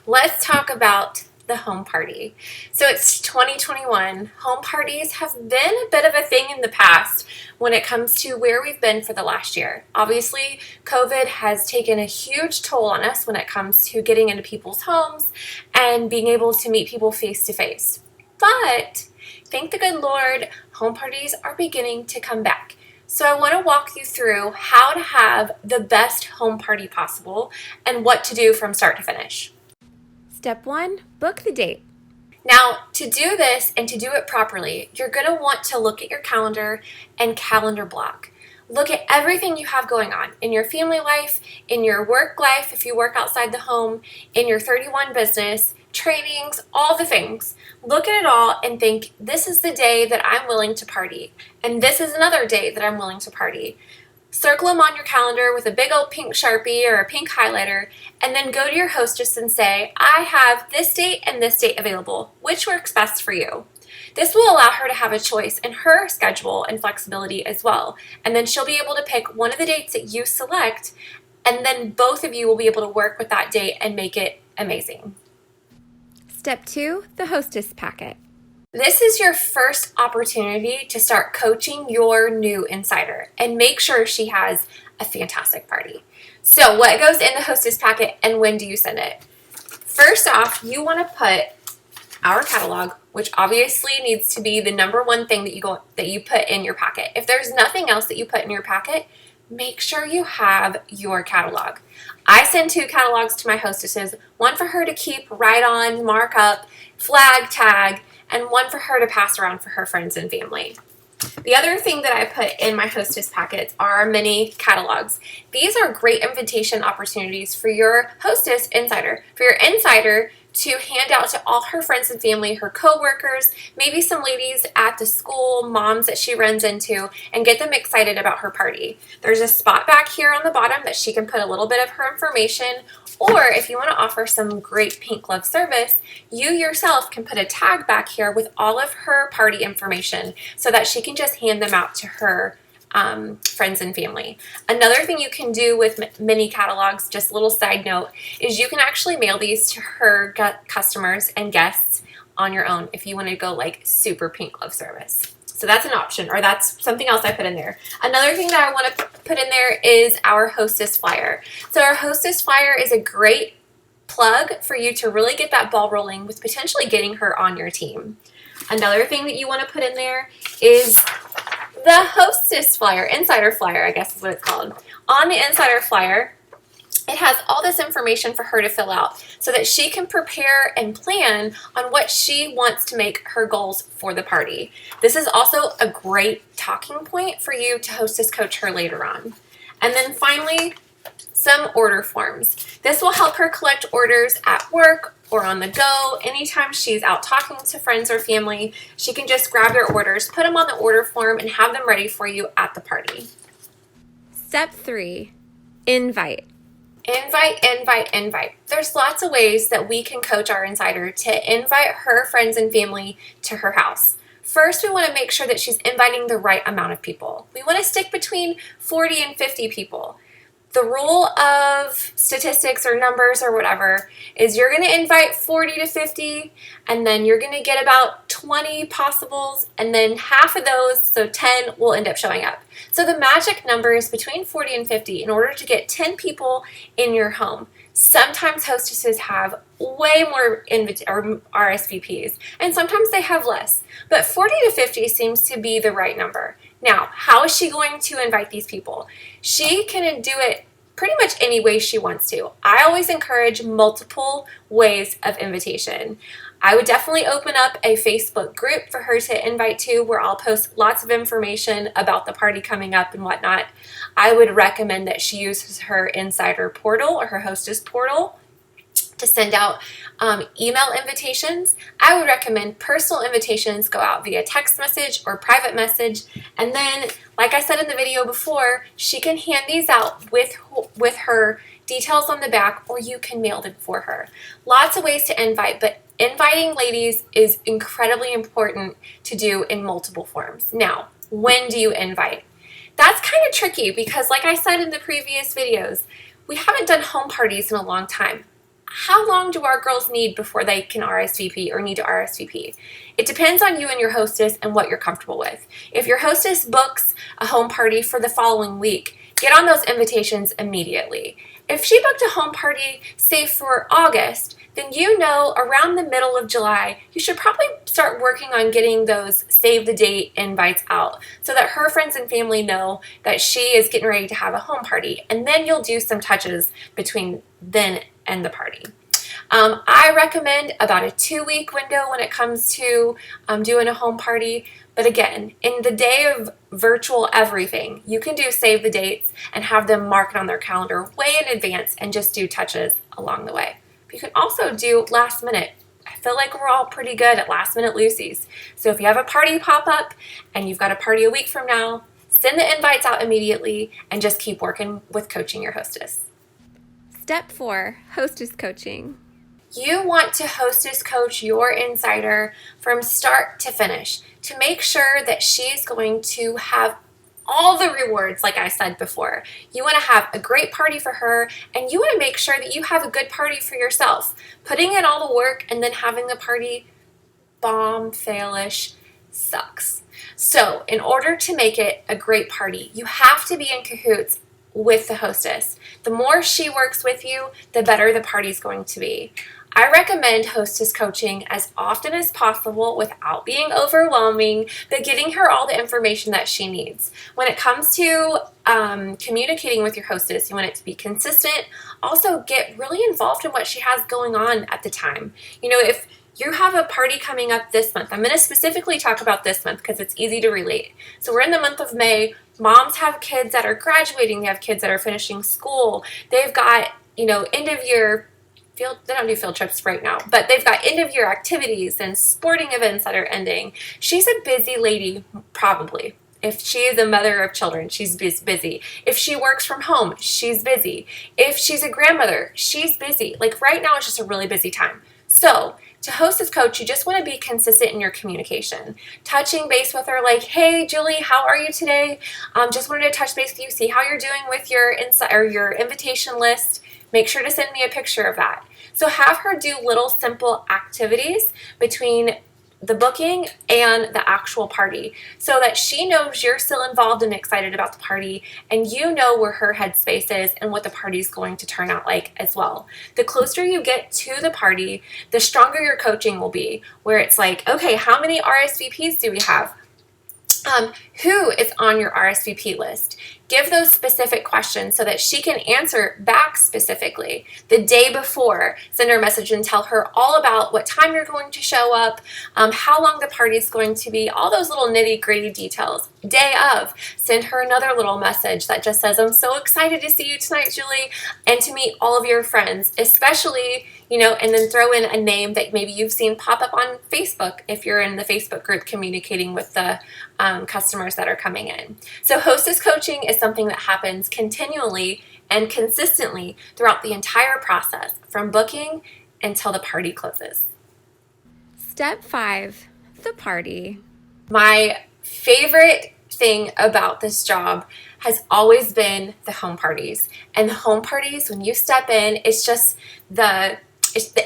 Let's talk about the home party. So it's 2021. Home parties have been a bit of a thing in the past when it comes to where we've been for the last year. Obviously, COVID has taken a huge toll on us when it comes to getting into people's homes and being able to meet people face to face. But thank the good Lord, home parties are beginning to come back. So I want to walk you through how to have the best home party possible and what to do from start to finish. Step 1, book the date. Now, to do this and to do it properly, you're going to want to look at your calendar and calendar block. Look at everything you have going on in your family life, in your work life, if you work outside the home, in your 31 business, trainings, all the things. Look at it all and think, this is the day that I'm willing to party, and this is another day that I'm willing to party. Circle them on your calendar with a big old pink Sharpie or a pink highlighter, and then go to your hostess and say, I have this date and this date available. Which works best for you? This will allow her to have a choice in her schedule and flexibility as well. And then she'll be able to pick one of the dates that you select, and then both of you will be able to work with that date and make it amazing. Step 2, the Hostess Packet. This is your first opportunity to start coaching your new insider and make sure she has a fantastic party. So what goes in the Hostess Packet and when do you send it? First off, you want to put our catalog, which obviously needs to be the number one thing that you put in your packet. If there's nothing else that you put in your packet, make sure you have your catalog. I send 2 catalogs to my hostesses, one for her to keep, write on, mark up, flag, tag, and one for her to pass around for her friends and family. The other thing that I put in my hostess packets are mini catalogs. These are great invitation opportunities for your hostess insider, for your insider to hand out to all her friends and family, her coworkers, maybe some ladies at the school, moms that she runs into, and get them excited about her party. There's a spot back here on the bottom that she can put a little bit of her information, or if you want to offer some great pink glove service, you yourself can put a tag back here with all of her party information so that she can just hand them out to her friends and family. Another thing you can do with mini catalogs, just a little side note, is you can actually mail these to her customers and guests on your own if you want to go like super pink glove service. So that's an option, or that's something else I put in there. Another thing that I want to put in there is our hostess flyer. So our hostess flyer is a great plug for you to really get that ball rolling with potentially getting her on your team. Another thing that you want to put in there is the hostess flyer, insider flyer, I guess is what it's called. On the insider flyer, it has all this information for her to fill out so that she can prepare and plan on what she wants to make her goals for the party. This is also a great talking point for you to hostess coach her later on. And then finally, some order forms. This will help her collect orders at work or on the go. Anytime she's out talking to friends or family, she can just grab their orders, put them on the order form, and have them ready for you at the party. Step 3, invite. Invite. There's lots of ways that we can coach our insider to invite her friends and family to her house. First, we want to make sure that she's inviting the right amount of people. We want to stick between 40 and 50 people. The rule of statistics or numbers or whatever is you're going to invite 40 to 50, and then you're going to get about 20 possibles, and then half of those, so 10, will end up showing up. So the magic number is between 40 and 50 in order to get 10 people in your home. Sometimes hostesses have way more RSVPs, and sometimes they have less, but 40 to 50 seems to be the right number. Now, how is she going to invite these people? She can do it pretty much any way she wants to. I always encourage multiple ways of invitation. I would definitely open up a Facebook group for her to invite to where I'll post lots of information about the party coming up and whatnot. I would recommend that she uses her insider portal or her hostess portal to send out email invitations. I would recommend personal invitations go out via text message or private message, and then, like I said in the video before, she can hand these out with her details on the back, or you can mail them for her. Lots of ways to invite, but inviting ladies is incredibly important to do in multiple forms. Now, when do you invite? That's kind of tricky because, like I said in the previous videos, we haven't done home parties in a long time. how long do our girls need before they can RSVP or need to RSVP? It depends on you and your hostess and what you're comfortable with. If your hostess books a home party for the following week, get on those invitations immediately. If she booked a home party, say for August, then you know around the middle of July, you should probably start working on getting those save the date invites out so that her friends and family know that she is getting ready to have a home party. And then you'll do some touches between then and the party. I recommend about a 2-week window when it comes to doing a home party. But again, in the day of virtual everything, you can do save the dates and have them mark it on their calendar way in advance and just do touches along the way. But you can also do last minute. I feel like we're all pretty good at last minute Lucy's. So if you have a party pop up and you've got a party a week from now, send the invites out immediately and just keep working with coaching your hostess. Step 4, hostess coaching. You want to hostess coach your insider from start to finish to make sure that she's going to have all the rewards, like I said before. You want to have a great party for her, and you want to make sure that you have a good party for yourself. Putting in all the work and then having the party bomb, failish, sucks. So in order to make it a great party, you have to be in cahoots with the hostess. The more she works with you, the better the party's going to be. I recommend hostess coaching as often as possible without being overwhelming, but getting her all the information that she needs. When it comes to communicating with your hostess, you want it to be consistent. Also, get really involved in what she has going on at the time. You know, if you have a party coming up this month, I'm going to specifically talk about this month because it's easy to relate. So we're in the month of May. Moms have kids that are graduating. They have kids that are finishing school. They've got, end of year they don't do field trips right now, but they've got end of year activities and sporting events that are ending. She's a busy lady, probably. If she is a mother of children, she's busy. If she works from home, she's busy. If she's a grandmother, she's busy. Like right now, it's just a really busy time. So to hostess coach, you just want to be consistent in your communication. Touching base with her like, hey, Julie, how are you today? Just wanted to touch base with you, see how you're doing with your invitation list. Make sure to send me a picture of that. So have her do little simple activities between the booking and the actual party so that she knows you're still involved and excited about the party and you know where her headspace is and what the party's going to turn out like as well. The closer you get to the party, the stronger your coaching will be, where it's like, okay, how many RSVPs do we have? Who is on your RSVP list? Give those specific questions so that she can answer back specifically. The day before, send her a message and tell her all about what time you're going to show up, how long the party is going to be, all those little nitty-gritty details. Day of, send her another little message that just says, I'm so excited to see you tonight, Julie, and to meet all of your friends, especially, and then throw in a name that maybe you've seen pop up on Facebook if you're in the Facebook group communicating with the customers that are coming in. So hostess coaching is something that happens continually and consistently throughout the entire process, from booking until the party closes. Step 5, the party. My favorite thing about this job has always been the home parties. And the home parties, when you step in, it's just the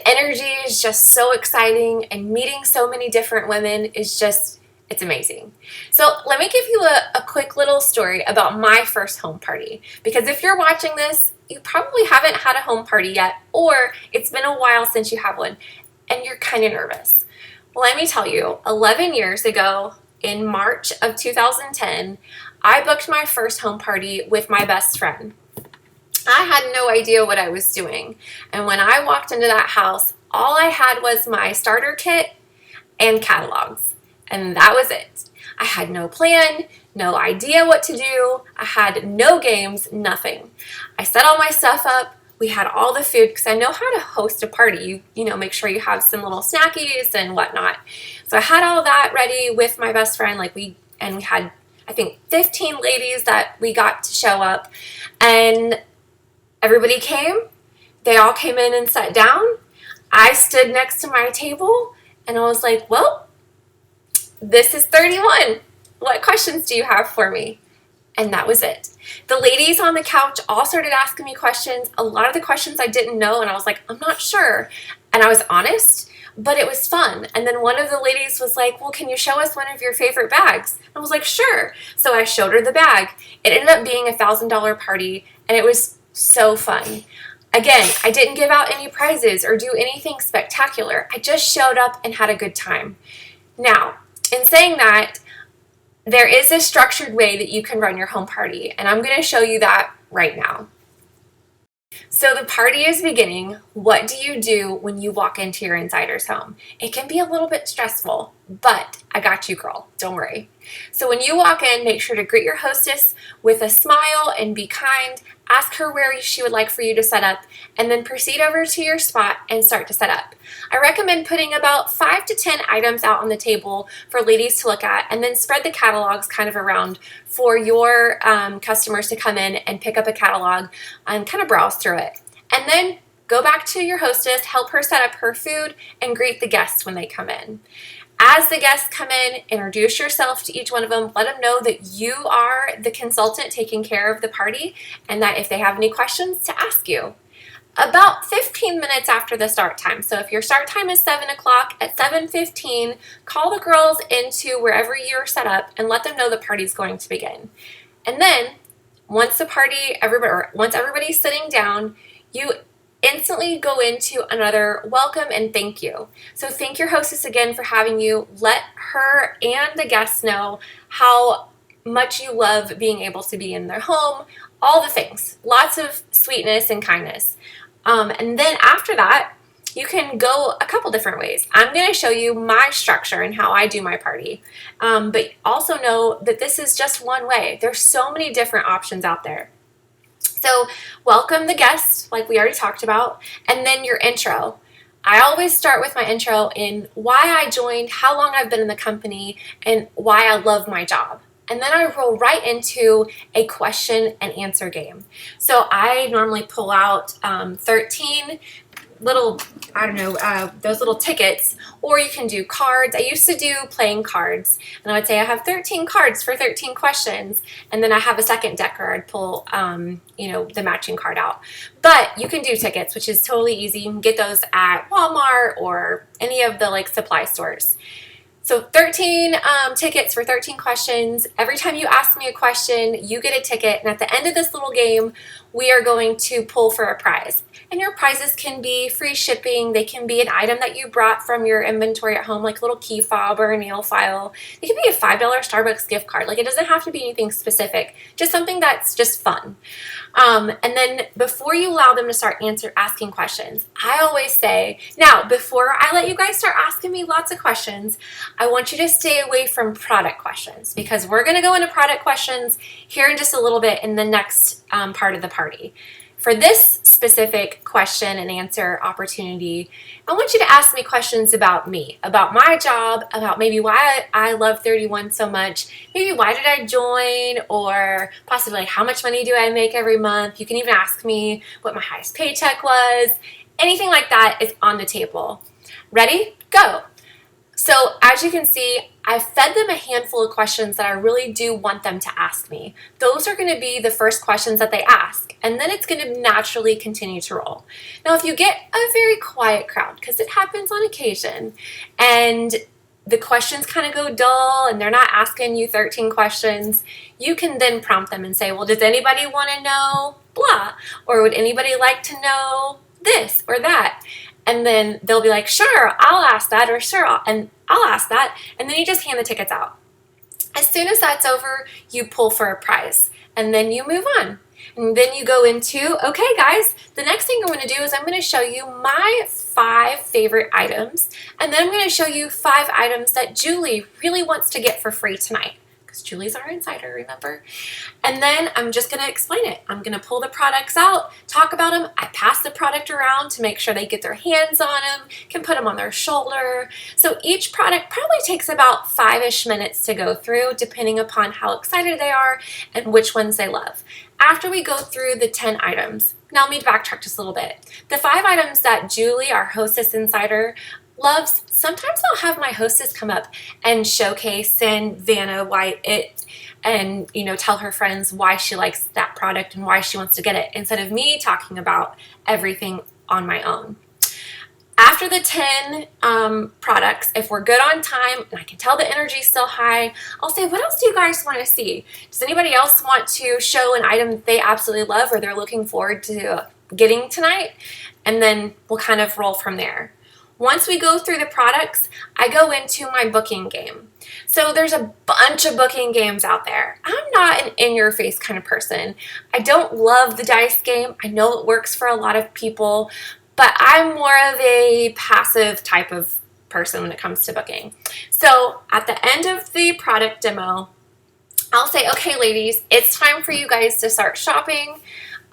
energy is just so exciting, and meeting so many different women is just, it's amazing. So let me give you a quick little story about my first home party, because if you're watching this, you probably haven't had a home party yet, or it's been a while since you have one and you're kind of nervous. Well, let me tell you, 11 years ago in March of 2010, I booked my first home party with my best friend. I had no idea what I was doing. And when I walked into that house, all I had was my starter kit and catalogs. And that was it. I had no plan, no idea what to do. I had no games, nothing. I set all my stuff up. We had all the food because I know how to host a party. You make sure you have some little snackies and whatnot. So I had all that ready with my best friend. We had, I think, 15 ladies that we got to show up. And everybody came. They all came in and sat down. I stood next to my table and I was like, well, this is 31. What questions do you have for me? And that was it. The ladies on the couch all started asking me questions. A lot of the questions I didn't know, and I was like, I'm not sure. And I was honest, but it was fun. And then one of the ladies was like, well, can you show us one of your favorite bags? I was like, sure. So I showed her the bag. It ended up being a $1,000 party, and it was so fun. Again, I didn't give out any prizes or do anything spectacular. I just showed up and had a good time. Now, in saying that, there is a structured way that you can run your home party, and I'm going to show you that right now. So the party is beginning. What do you do when you walk into your insider's home? It can be a little bit stressful, but I got you, girl. Don't worry. So when you walk in, make sure to greet your hostess with a smile and be kind. Ask her where she would like for you to set up, and then proceed over to your spot and start to set up. I recommend putting about 5 to 10 items out on the table for ladies to look at, and then spread the catalogs kind of around for your customers to come in and pick up a catalog and kind of browse through it. And then go back to your hostess, help her set up her food, and greet the guests when they come in. As the guests come in, introduce yourself to each one of them. Let them know that you are the consultant taking care of the party, and that if they have any questions, to ask you. About 15 minutes after the start time. So if your start time is 7 o'clock, at 7:15, call the girls into wherever you're set up and let them know the party's going to begin. And then once everybody's sitting down, you instantly go into another welcome and thank you. So thank your hostess again for having you. Let her and the guests know how much you love being able to be in their home, all the things, lots of sweetness and kindness. And then after that, you can go a couple different ways. I'm going to show you my structure and how I do my party. But also know that this is just one way. There's so many different options out there. So welcome the guests, like we already talked about, and then your intro. I always start with my intro in why I joined, how long I've been in the company, and why I love my job. And then I roll right into a question and answer game. So I normally pull out 13 little, those little tickets, or you can do cards. I used to do playing cards, and I would say I have 13 cards for 13 questions, and then I have a second deck where I'd pull, the matching card out. But you can do tickets, which is totally easy. You can get those at Walmart or any of the supply stores. So 13 tickets for 13 questions. Every time you ask me a question, you get a ticket. And at the end of this little game, we are going to pull for a prize. And your prizes can be free shipping. They can be an item that you brought from your inventory at home, like a little key fob or a nail file. It can be a $5 Starbucks gift card. It doesn't have to be anything specific, just something that's just fun. And then before you allow them to start asking questions, I always say, now, before I let you guys start asking me lots of questions, I want you to stay away from product questions, because we're going to go into product questions here in just a little bit in the next part of the party. For this specific question and answer opportunity, I want you to ask me questions about me, about my job, about maybe why I love 31 so much, maybe why did I join, or possibly how much money do I make every month. You can even ask me what my highest paycheck was. Anything like that is on the table. Ready? Go. So as you can see, I've fed them a handful of questions that I really do want them to ask me. Those are going to be the first questions that they ask, and then it's going to naturally continue to roll. Now, if you get a very quiet crowd, because it happens on occasion, and the questions kind of go dull and they're not asking you 13 questions, you can then prompt them and say, well, does anybody want to know blah? Or would anybody like to know this or that? And then they'll be like, sure, I'll ask that, or sure, I'll ask that. And then you just hand the tickets out. As soon as that's over, you pull for a prize, and then you move on. And then you go into, okay, guys, the next thing I'm going to do is I'm going to show you my 5 favorite items, and then I'm going to show you 5 items that Julie really wants to get for free tonight. Because Julie's our insider, remember? And then I'm just going to explain it. I'm going to pull the products out, talk about them. I pass the product around to make sure they get their hands on them, can put them on their shoulder. So each product probably takes about 5-ish minutes to go through, depending upon how excited they are and which ones they love. After we go through the 10 items, now let me backtrack just a little bit. The 5 items that Julie, our hostess insider, Loves, sometimes I'll have my hostess come up and showcase and Vanna why it, and tell her friends why she likes that product and why she wants to get it, instead of me talking about everything on my own. After the 10 products, if we're good on time and I can tell the energy's still high, I'll say, what else do you guys want to see? Does anybody else want to show an item that they absolutely love or they're looking forward to getting tonight? And then we'll kind of roll from there. Once we go through the products, I go into my booking game. So there's a bunch of booking games out there. I'm not an in-your-face kind of person. I don't love the dice game. I know it works for a lot of people, but I'm more of a passive type of person when it comes to booking. So at the end of the product demo, I'll say, okay, ladies, it's time for you guys to start shopping.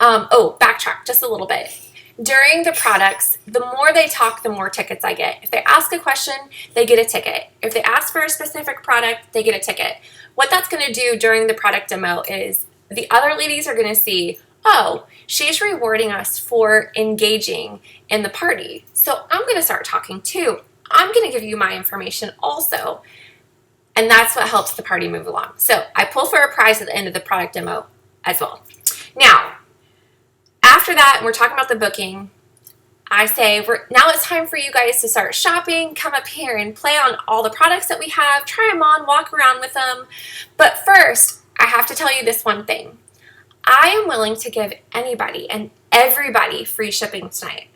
Backtrack just a little bit. During the products, the more they talk, the more tickets I get. If they ask a question, they get a ticket. If they ask for a specific product, they get a ticket. What that's going to do during the product demo is the other ladies are going to see, oh, she's rewarding us for engaging in the party. So I'm going to start talking too. I'm going to give you my information also. And that's what helps the party move along. So I pull for a prize at the end of the product demo as well. Now, after that, we're talking about the booking. I say, now it's time for you guys to start shopping. Come up here and play on all the products that we have. Try them on, walk around with them. But first, I have to tell you this one thing. I am willing to give anybody and everybody free shipping tonight.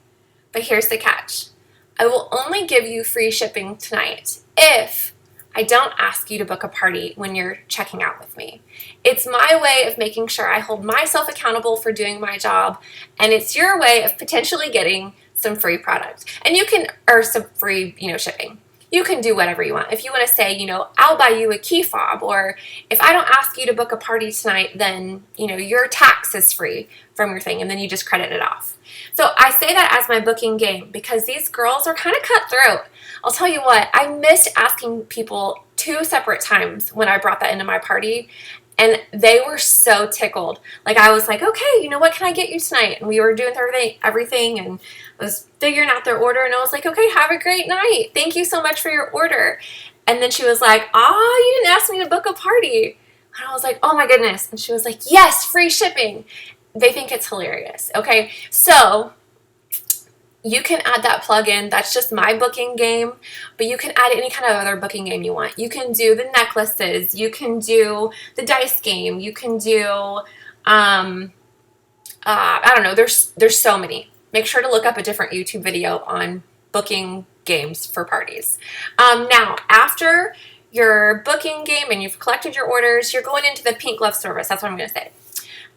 But here's the catch. I will only give you free shipping tonight if I don't ask you to book a party when you're checking out with me. It's my way of making sure I hold myself accountable for doing my job, and it's your way of potentially getting some free product. And you can, or some free, shipping. You can do whatever you want. If you want to say, I'll buy you a key fob, or if I don't ask you to book a party tonight, then, your tax is free from your thing, and then you just credit it off. So I say that as my booking game because these girls are kind of cutthroat. I'll tell you what, I missed asking people 2 separate times when I brought that into my party, and they were so tickled. Like, I was like, okay, what can I get you tonight? And we were doing everything, and I was figuring out their order, and I was like, okay, have a great night. Thank you so much for your order. And then she was like, you didn't ask me to book a party. And I was like, oh my goodness. And she was like, yes, free shipping. They think it's hilarious. Okay, so you can add that plug-in. That's just my booking game, but you can add any kind of other booking game you want. You can do the necklaces. You can do the dice game. You can do, I don't know. There's so many. Make sure to look up a different YouTube video on booking games for parties. Now, after your booking game and you've collected your orders, you're going into the pink glove service. That's what I'm going to say.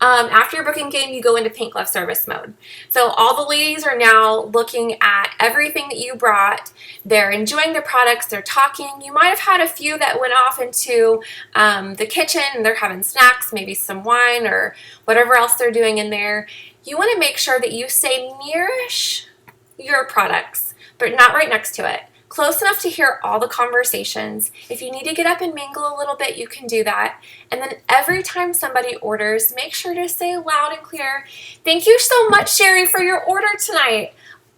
After your booking game, you go into pink glove service mode. So all the ladies are now looking at everything that you brought. They're enjoying the products. They're talking. You might have had a few that went off into the kitchen and they're having snacks, maybe some wine or whatever else they're doing in there. You want to make sure that you stay nearish your products, but not right next to it. Close enough to hear all the conversations. If you need to get up and mingle a little bit, you can do that. And then every time somebody orders, make sure to say loud and clear, thank you so much, Sherry, for your order tonight.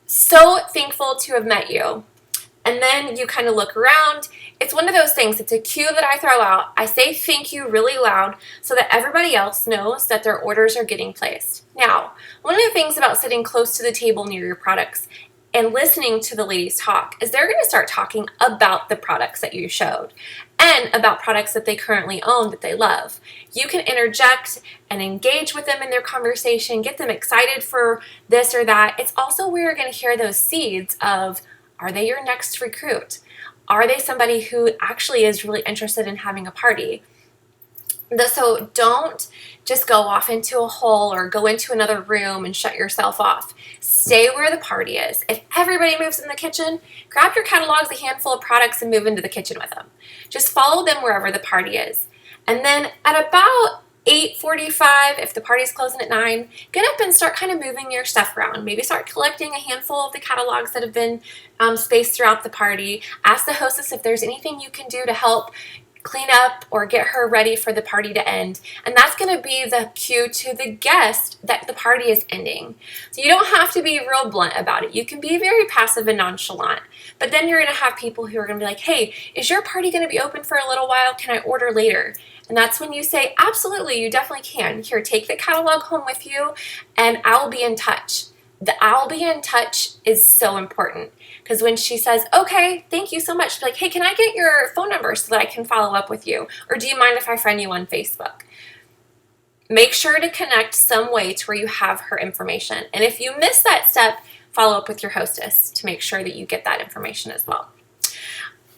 So thankful to have met you. And then you kind of look around. It's one of those things. It's a cue that I throw out. I say thank you really loud so that everybody else knows that their orders are getting placed. Now, one of the things about sitting close to the table near your products and listening to the ladies talk is they're going to start talking about the products that you showed and about products that they currently own that they love. You can interject and engage with them in their conversation, get them excited for this or that. It's also where you're going to hear those seeds of, are they your next recruit? Are they somebody who actually is really interested in having a party? So don't just go off into a hole or go into another room and shut yourself off. Stay where the party is. If everybody moves in the kitchen, grab your catalogs, a handful of products, and move into the kitchen with them. Just follow them wherever the party is. And then at about 8:45, if the party's closing at 9, get up and start kind of moving your stuff around. Maybe start collecting a handful of the catalogs that have been spaced throughout the party. Ask the hostess if there's anything you can do to help clean up or get her ready for the party to end. And that's going to be the cue to the guest that the party is ending. So you don't have to be real blunt about it. You can be very passive and nonchalant. But then you're going to have people who are going to be like, hey, is your party going to be open for a little while? Can I order later? And that's when you say, absolutely, you definitely can. Here, take the catalog home with you and I'll be in touch. The I'll be in touch is so important because when she says, okay, thank you so much, like, hey, can I get your phone number so that I can follow up with you? Or do you mind if I friend you on Facebook? Make sure to connect some way to where you have her information. And if you miss that step, follow up with your hostess to make sure that you get that information as well.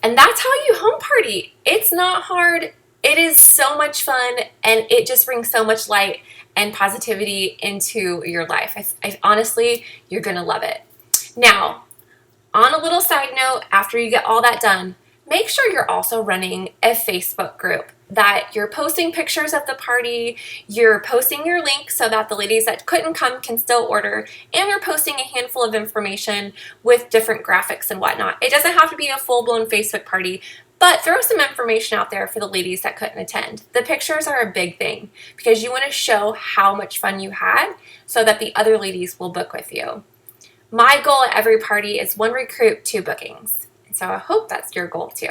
And that's how you home party. It's not hard. It is so much fun and it just brings so much light and positivity into your life. I honestly, you're going to love it. Now, on a little side note, after you get all that done, make sure you're also running a Facebook group, that you're posting pictures of the party, you're posting your link so that the ladies that couldn't come can still order, and you're posting a handful of information with different graphics and whatnot. It doesn't have to be a full-blown Facebook party, but throw some information out there for the ladies that couldn't attend. The pictures are a big thing because you want to show how much fun you had so that the other ladies will book with you. My goal at every party is 1 recruit, 2 bookings. So I hope that's your goal too.